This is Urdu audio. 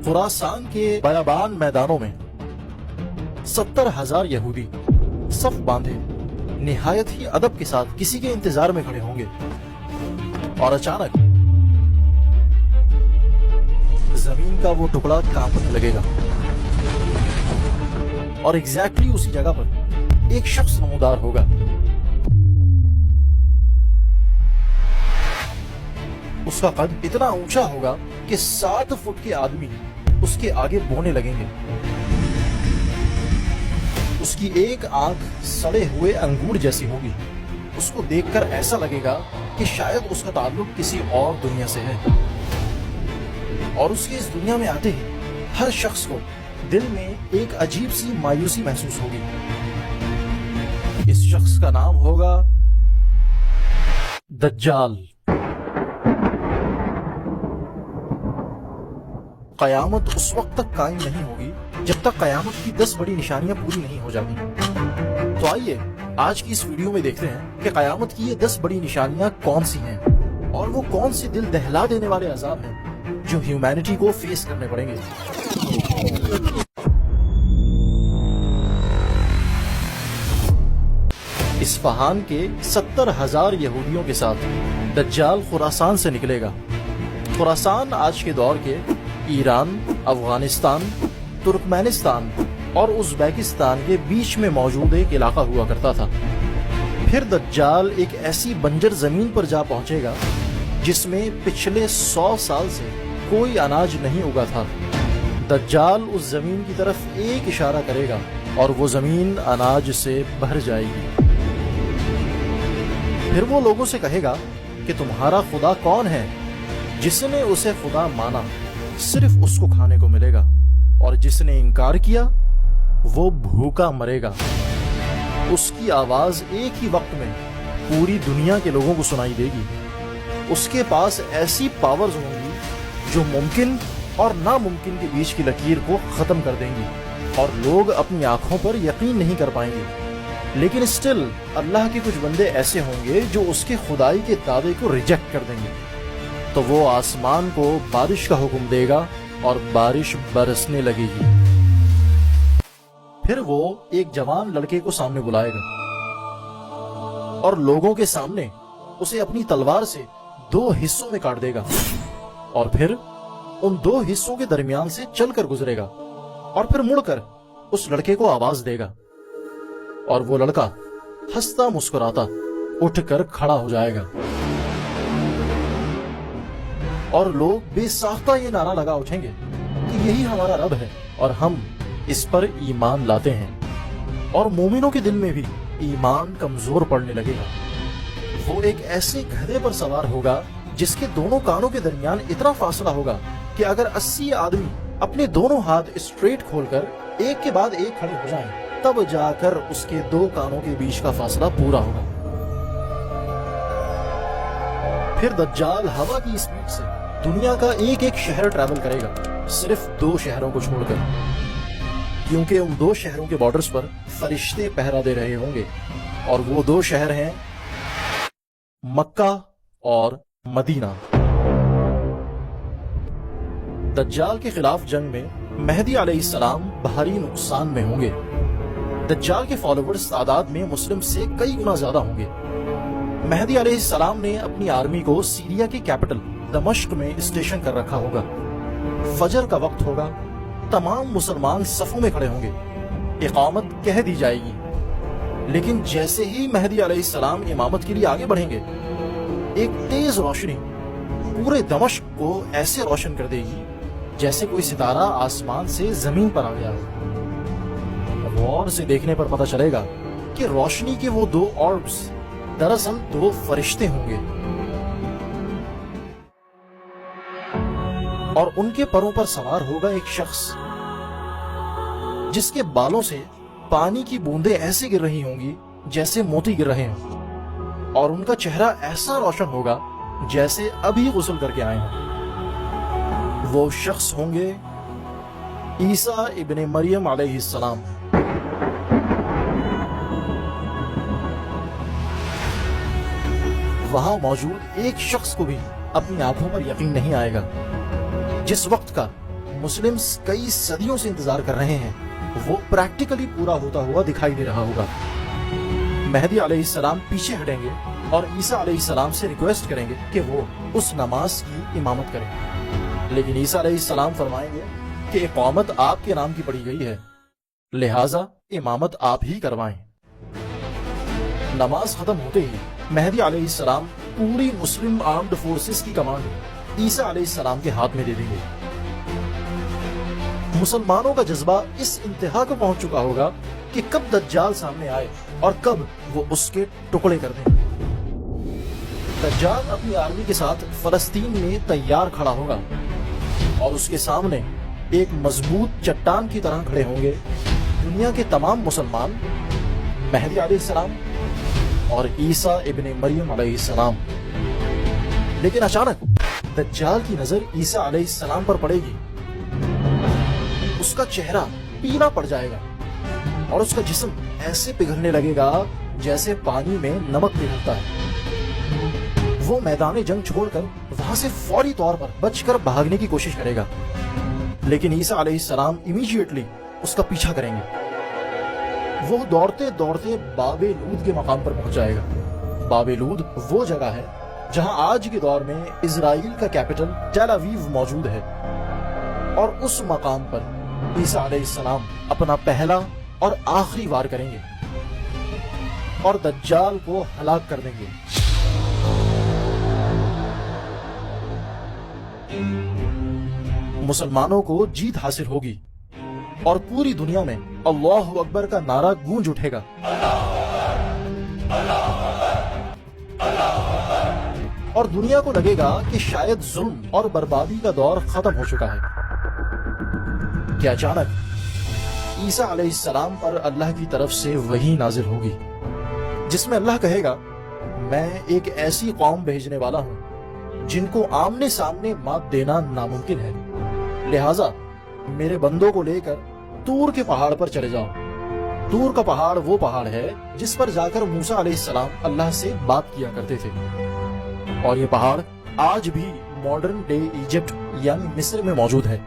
خراسان کے بیابان میدانوں میں 70,000 یہودی صف باندھے نہایت ہی ادب کے ساتھ کسی کے انتظار میں کھڑے ہوں گے، اور اچانک زمین کا وہ ٹکڑا کانپنے لگے گا، اور ایگزیکٹلی اسی جگہ پر ایک شخص نمودار ہوگا۔ اس کا قد اتنا اونچا ہوگا کہ 7 فٹ کے آدمی اس کے آگے بونے لگیں گے۔ اس کی ایک آنکھ سڑے ہوئے انگور جیسی ہوگی۔ اس کو دیکھ کر ایسا لگے گا کہ شاید اس کا تعلق کسی اور دنیا سے ہے، اور اس کے اس دنیا میں آتے ہی ہر شخص کو دل میں ایک عجیب سی مایوسی محسوس ہوگی۔ اس شخص کا نام ہوگا دجال۔ قیامت اس وقت تک قائم نہیں ہوگی جب تک قیامت کی 10 بڑی نشانیاں پوری نہیں ہو جاتی۔ تو آئیے آج کی اس ویڈیو میں دیکھتے ہیں کہ قیامت کی یہ 10 بڑی نشانیاں کون سی ہیں، اور وہ کون سے دل دہلا دینے والے عذاب ہیں جو ہیومینٹی کو فیس کرنے پڑیں گے۔ اصفہان کے 70,000 یہودیوں کے ساتھ دجال خراسان سے نکلے گا۔ خراسان آج کے دور کے ایران، افغانستان، ترکمانستان اور ازبیکستان کے بیچ میں موجود ایک علاقہ ہوا کرتا تھا۔ پھر دجال ایک ایسی بنجر زمین پر جا پہنچے گا جس میں پچھلے 100 سال سے کوئی اناج نہیں اگا تھا۔ دجال اس زمین کی طرف ایک اشارہ کرے گا اور وہ زمین اناج سے بھر جائے گی۔ پھر وہ لوگوں سے کہے گا کہ تمہارا خدا کون ہے؟ جس نے اسے خدا مانا صرف اس کو کھانے کو ملے گا، اور جس نے انکار کیا وہ بھوکا مرے گا۔ اس کی آواز ایک ہی وقت میں پوری دنیا کے لوگوں کو سنائی دے گی۔ اس کے پاس ایسی پاورز ہوں گی جو ممکن اور ناممکن کے بیچ کی لکیر کو ختم کر دیں گی، اور لوگ اپنی آنکھوں پر یقین نہیں کر پائیں گے۔ لیکن اسٹل اللہ کے کچھ بندے ایسے ہوں گے جو اس کے خدائی کے دعوے کو ریجیکٹ کر دیں گے۔ تو وہ آسمان کو بارش کا حکم دے گا اور بارش برسنے لگے گی۔ پھر وہ ایک جوان لڑکے کو سامنے بلائے گا اور لوگوں کے سامنے اسے اپنی تلوار سے 2 حصوں میں کاٹ دے گا، اور پھر ان 2 حصوں کے درمیان سے چل کر گزرے گا، اور پھر مڑ کر اس لڑکے کو آواز دے گا، اور وہ لڑکا ہنستا مسکراتا اٹھ کر کھڑا ہو جائے گا، اور لوگ بے ساختہ یہ نعرہ لگا اٹھیں گے کہ یہی ہمارا رب ہے اور ہم اس پر ایمان لاتے ہیں۔ اور مومنوں کے دل میں بھی ایمان کمزور پڑنے لگے گا۔ وہ ایک ایسے گدھے پر سوار ہوگا جس کے دونوں کانوں کے درمیان اتنا فاصلہ ہوگا کہ اگر 80 آدمی اپنے دونوں ہاتھ اسٹریٹ کھول کر ایک کے بعد ایک کھڑے ہو جائیں تب جا کر اس کے 2 کانوں کے بیچ کا فاصلہ پورا ہوگا۔ پھر دجال ہوا کی اسپیڈ سے دنیا کا ایک ایک شہر ٹریول کرے گا، صرف 2 شہروں کو چھوڑ کر، کیونکہ ان 2 شہروں کے بارڈرز پر فرشتے پہرا دے رہے ہوں گے، اور وہ 2 شہر ہیں مکہ اور مدینہ۔ دجال کے خلاف جنگ میں مہدی علیہ السلام بھاری نقصان میں ہوں گے۔ دجال کے فالوورز تعداد میں مسلم سے کئی گنا زیادہ ہوں گے۔ مہدی علیہ السلام نے اپنی آرمی کو سیریا کی کیپٹل دمشق میں اسٹیشن کر رکھا ہوگا۔ فجر کا وقت ہوگا، تمام مسلمان صفوں میں کھڑے ہوں گے، اقامت کہہ دی جائے گی، لیکن جیسے ہی مہدی علیہ السلام امامت کے لیے آگے بڑھیں گے، ایک تیز روشنی پورے دمشق کو ایسے روشن کر دے گی جیسے کوئی ستارہ آسمان سے زمین پر آ گیا ہو۔ غور سے دیکھنے پر پتہ چلے گا کہ روشنی کے وہ 2 آربز دراصل 2 فرشتے ہوں گے، اور ان کے پروں پر سوار ہوگا ایک شخص جس کے بالوں سے پانی کی بوندیں ایسے گر رہی ہوں گی جیسے موتی گر رہے ہیں، اور ان کا چہرہ ایسا روشن ہوگا جیسے ابھی غسل کر کے آئے ہیں۔ وہ شخص ہوں گے عیسیٰ ابن مریم علیہ السلام۔ وہاں موجود ایک شخص کو بھی اپنی آنکھوں پر یقین نہیں آئے گا۔ جس وقت کا مسلمز کئی صدیوں سے انتظار کر رہے ہیں وہ پریکٹیکلی پورا ہوتا ہوا دکھائی دے رہا ہوگا۔ مہدی علیہ السلام پیچھے ہٹیں گے اور عیسیٰ علیہ السلام سے ریکویسٹ کریں گے کہ وہ اس نماز کی امامت کریں، لیکن عیسیٰ علیہ السلام فرمائیں گے کہ اقامت آپ کے نام کی پڑھی گئی ہے، لہٰذا امامت آپ ہی کروائیں۔ نماز ختم ہوتے ہی مہدی علیہ السلام پوری مسلم آرمڈ فورسز کی کمانڈ عیسیٰ علیہ السلام کے ہاتھ میں دے دیں گے۔ مسلمانوں کا جذبہ اس انتہا کو پہنچ چکا ہوگا کہ کب دجال سامنے آئے اور کب وہ اس کے ٹکڑے کر دیں۔ دجال اپنی آرمی کے ساتھ فلسطین میں تیار کھڑا ہوگا اور اس کے سامنے ایک مضبوط چٹان کی طرح کھڑے ہوں گے دنیا کے تمام مسلمان، مہدی علیہ السلام اور عیسیٰ ابن مریم علیہ السلام۔ لیکن اچانک دجال کی نظر عیسیٰ علیہ السلام پر پڑے گی، اس کا چہرہ پیلا پڑ جائے گا اور اس کا جسم ایسے پگھلنے لگے گا جیسے پانی میں نمک پگھلتا ہے۔ وہ میدان جنگ چھوڑ کر وہاں سے فوری طور پر بچ کر بھاگنے کی کوشش کرے گا، لیکن عیسیٰ علیہ السلام امیڈیٹلی اس کا پیچھا کریں گے۔ وہ دوڑتے دوڑتے باب لود کے مقام پر پہنچ جائے گا۔ باب لود وہ جگہ ہے جہاں آج کے دور میں اسرائیل کا کیپٹل ٹیل اویو موجود ہے، اور اس مقام پر عیسیٰ علیہ السلام اپنا پہلا اور آخری وار کریں گے اور دجال کو ہلاک کر دیں گے۔ مسلمانوں کو جیت حاصل ہوگی اور پوری دنیا میں اللہ اکبر کا نعرہ گونج اٹھے گا، اور دنیا کو لگے گا کہ شاید ظلم اور بربادی کا دور ختم ہو چکا ہے کہ اچانک عیسیٰ علیہ السلام پر اللہ کی طرف سے وحی نازل ہوگی، جس میں اللہ کہے گا میں ایک ایسی قوم بھیجنے والا ہوں جن کو آمنے سامنے مات دینا ناممکن ہے، لہٰذا میرے بندوں کو لے کر طور کے پہاڑ پر چلے جاؤ۔ طور کا پہاڑ وہ پہاڑ ہے جس پر جا کر موسیٰ علیہ السلام اللہ سے بات کیا کرتے تھے، اور یہ پہاڑ آج بھی ماڈرن ڈے ایجپٹ یعنی مصر میں موجود ہے۔